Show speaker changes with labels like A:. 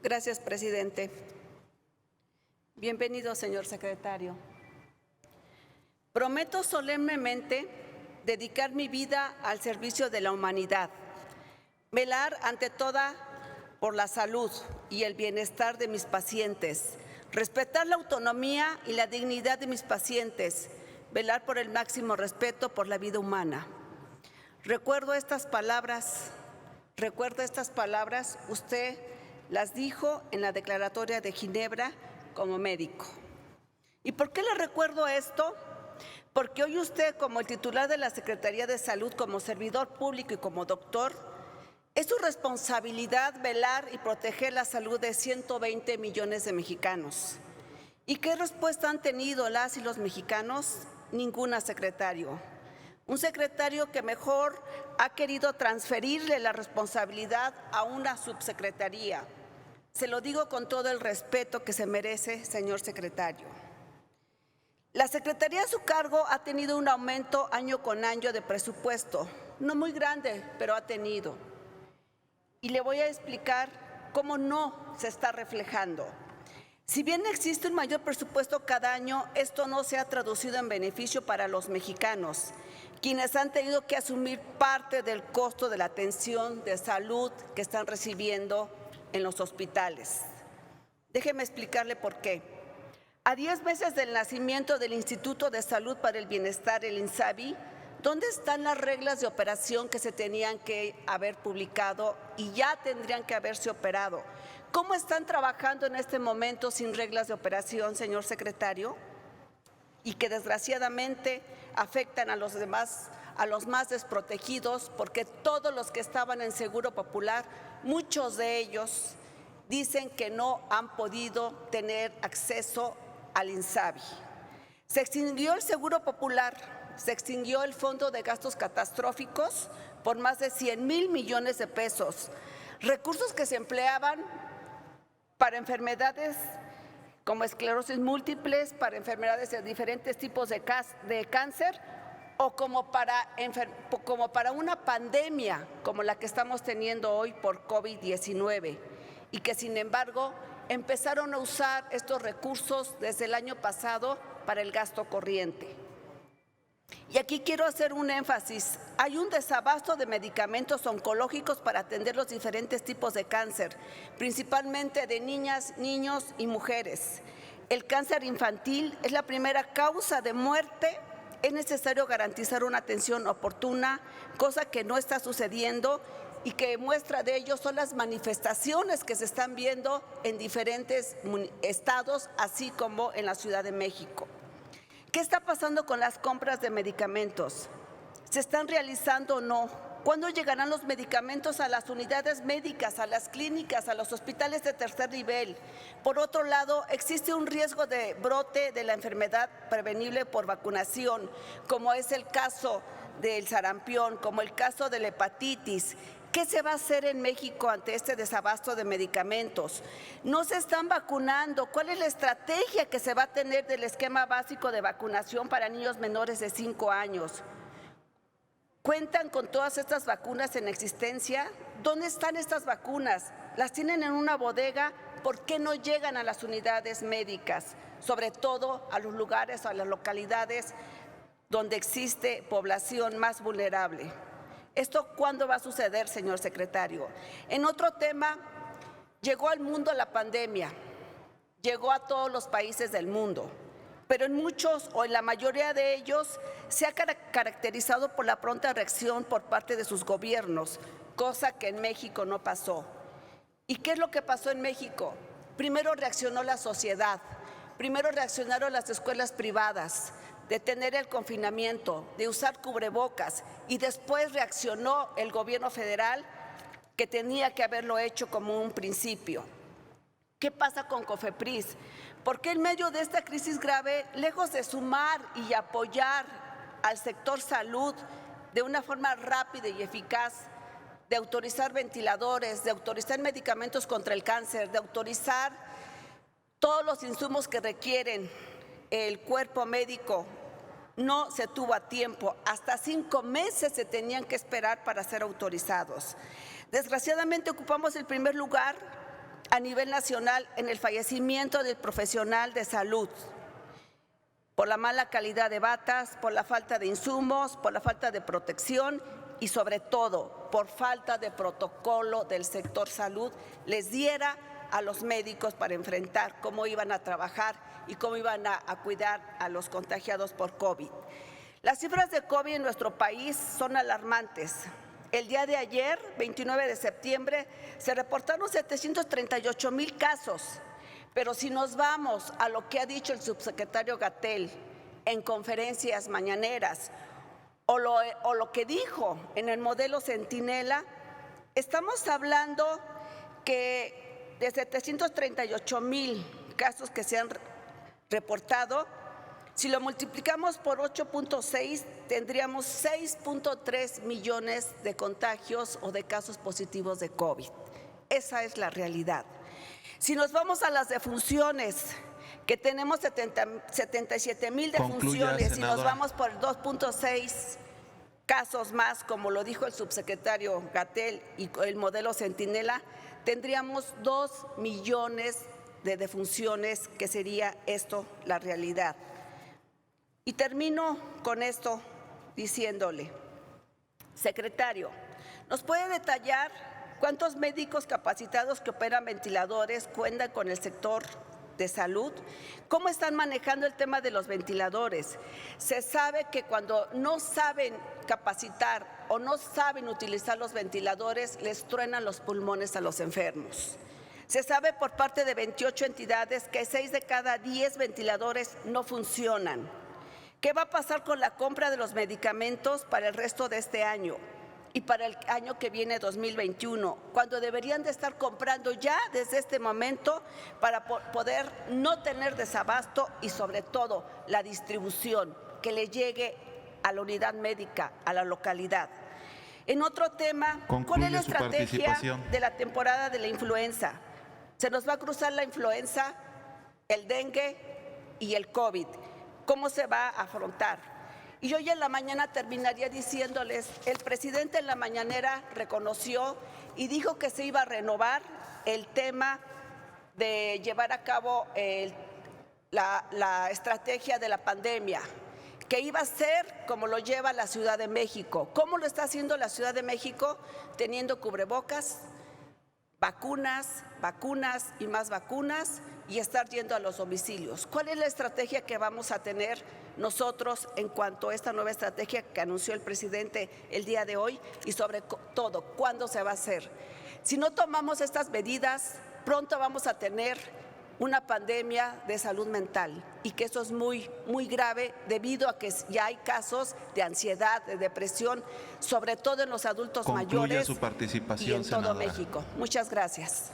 A: Gracias, presidente. Bienvenido, señor secretario. Prometo solemnemente dedicar mi vida al servicio de la humanidad, velar ante toda por la salud y el bienestar de mis pacientes, respetar la autonomía y la dignidad de mis pacientes, velar por el máximo respeto por la vida humana. Recuerdo estas palabras, usted las dijo en la Declaratoria de Ginebra como médico. ¿Y por qué le recuerdo esto? Porque hoy usted, como el titular de la Secretaría de Salud, como servidor público y como doctor, es su responsabilidad velar y proteger la salud de 120 millones de mexicanos. ¿Y qué respuesta han tenido las y los mexicanos? Ninguna, secretario. Un secretario que mejor ha querido transferirle la responsabilidad a una subsecretaría. Se lo digo con todo el respeto que se merece, señor secretario. La secretaría a su cargo ha tenido un aumento año con año de presupuesto, no muy grande, pero ha tenido. Y le voy a explicar cómo no se está reflejando. Si bien existe un mayor presupuesto cada año, esto no se ha traducido en beneficio para los mexicanos, quienes han tenido que asumir parte del costo de la atención de salud que están recibiendo en los hospitales. Déjeme explicarle por qué. A 10 meses del nacimiento del Instituto de Salud para el Bienestar, el INSABI, ¿dónde están las reglas de operación que se tenían que haber publicado y ya tendrían que haberse operado? ¿Cómo están trabajando en este momento sin reglas de operación, señor secretario? Y que desgraciadamente afectan a los demás, a los más desprotegidos, porque todos los que estaban en Seguro Popular, muchos de ellos dicen que no han podido tener acceso al INSABI. Se extinguió el Seguro Popular, se extinguió el Fondo de Gastos Catastróficos por más de 100,000 millones de pesos, recursos que se empleaban para enfermedades como esclerosis múltiples, para enfermedades de diferentes tipos de cáncer o como para una pandemia como la que estamos teniendo hoy por COVID-19 y que sin embargo empezaron a usar estos recursos desde el año pasado para el gasto corriente. Y aquí quiero hacer un énfasis. Hay un desabasto de medicamentos oncológicos para atender los diferentes tipos de cáncer, principalmente de niñas, niños y mujeres. El cáncer infantil es la primera causa de muerte. Es necesario garantizar una atención oportuna, cosa que no está sucediendo y que muestra de ello son las manifestaciones que se están viendo en diferentes estados, así como en la Ciudad de México. ¿Qué está pasando con las compras de medicamentos? ¿Se están realizando o no? ¿Cuándo llegarán los medicamentos a las unidades médicas, a las clínicas, a los hospitales de tercer nivel? Por otro lado, existe un riesgo de brote de la enfermedad prevenible por vacunación, como es el caso del sarampión, como el caso de la hepatitis. ¿Qué se va a hacer en México ante este desabasto de medicamentos? No se están vacunando. ¿Cuál es la estrategia que se va a tener del esquema básico de vacunación para niños menores de 5 años? ¿Cuentan con todas estas vacunas en existencia? ¿Dónde están estas vacunas? ¿Las tienen en una bodega? ¿Por qué no llegan a las unidades médicas? Sobre todo a los lugares, a las localidades donde existe población más vulnerable. ¿Esto cuándo va a suceder, señor secretario? En otro tema, llegó al mundo la pandemia, llegó a todos los países del mundo, pero en muchos o en la mayoría de ellos se ha caracterizado por la pronta reacción por parte de sus gobiernos, cosa que en México no pasó. ¿Y qué es lo que pasó en México? Primero reaccionó la sociedad, primero reaccionaron las escuelas privadas, de tener el confinamiento, de usar cubrebocas, y después reaccionó el gobierno federal que tenía que haberlo hecho como un principio. ¿Qué pasa con COFEPRIS? ¿Por qué en medio de esta crisis grave, lejos de sumar y apoyar al sector salud de una forma rápida y eficaz, de autorizar ventiladores, de autorizar medicamentos contra el cáncer, de autorizar todos los insumos que requieren el cuerpo médico, no se tuvo a tiempo? Hasta 5 meses se tenían que esperar para ser autorizados. Desgraciadamente ocupamos el primer lugar a nivel nacional en el fallecimiento del profesional de salud, por la mala calidad de batas, por la falta de insumos, por la falta de protección y sobre todo por falta de protocolo del sector salud, les diera a los médicos para enfrentar cómo iban a trabajar y cómo iban a cuidar a los contagiados por COVID. Las cifras de COVID en nuestro país son alarmantes. El día de ayer, 29 de septiembre, se reportaron 738,000 casos, pero si nos vamos a lo que ha dicho el subsecretario Gatell en conferencias mañaneras o lo que dijo en el modelo Centinela, estamos hablando que de 738,000 casos que se han reportado, si lo multiplicamos por 8.6, tendríamos 6.3 millones de contagios o de casos positivos de COVID. Esa es la realidad. Si nos vamos a las defunciones, que tenemos 77,000 defunciones, y nos vamos por 2.6 casos más, como lo dijo el subsecretario Gatell y el modelo Centinela, tendríamos 2 millones de defunciones, que sería esto la realidad. Y termino con esto diciéndole, secretario, ¿nos puede detallar cuántos médicos capacitados que operan ventiladores cuentan con el sector de salud? ¿Cómo están manejando el tema de los ventiladores? Se sabe que cuando no saben capacitar o no saben utilizar los ventiladores, les truenan los pulmones a los enfermos. Se sabe por parte de 28 entidades que 6 de cada 10 ventiladores no funcionan. ¿Qué va a pasar con la compra de los medicamentos para el resto de este año y para el año que viene, 2021, cuando deberían de estar comprando ya desde este momento para poder no tener desabasto y sobre todo la distribución que le llegue a la unidad médica, a la localidad? En otro tema, ¿cuál es la estrategia de la temporada de la influenza? Se nos va a cruzar la influenza, el dengue y el COVID. ¿Cómo se va a afrontar? Y hoy en la mañana terminaría diciéndoles, el presidente en la mañanera reconoció y dijo que se iba a renovar el tema de llevar a cabo la estrategia de la pandemia, que iba a ser como lo lleva la Ciudad de México. ¿Cómo lo está haciendo la Ciudad de México? Teniendo cubrebocas, vacunas y más vacunas, y estar yendo a los domicilios. ¿Cuál es la estrategia que vamos a tener nosotros en cuanto a esta nueva estrategia que anunció el presidente el día de hoy? Y sobre todo, ¿cuándo se va a hacer? Si no tomamos estas medidas, pronto vamos a tener una pandemia de salud mental, y que eso es muy grave debido a que ya hay casos de ansiedad, de depresión, sobre todo en los adultos mayores
B: su participación,
A: y en todo
B: senadora.
A: México. Muchas gracias.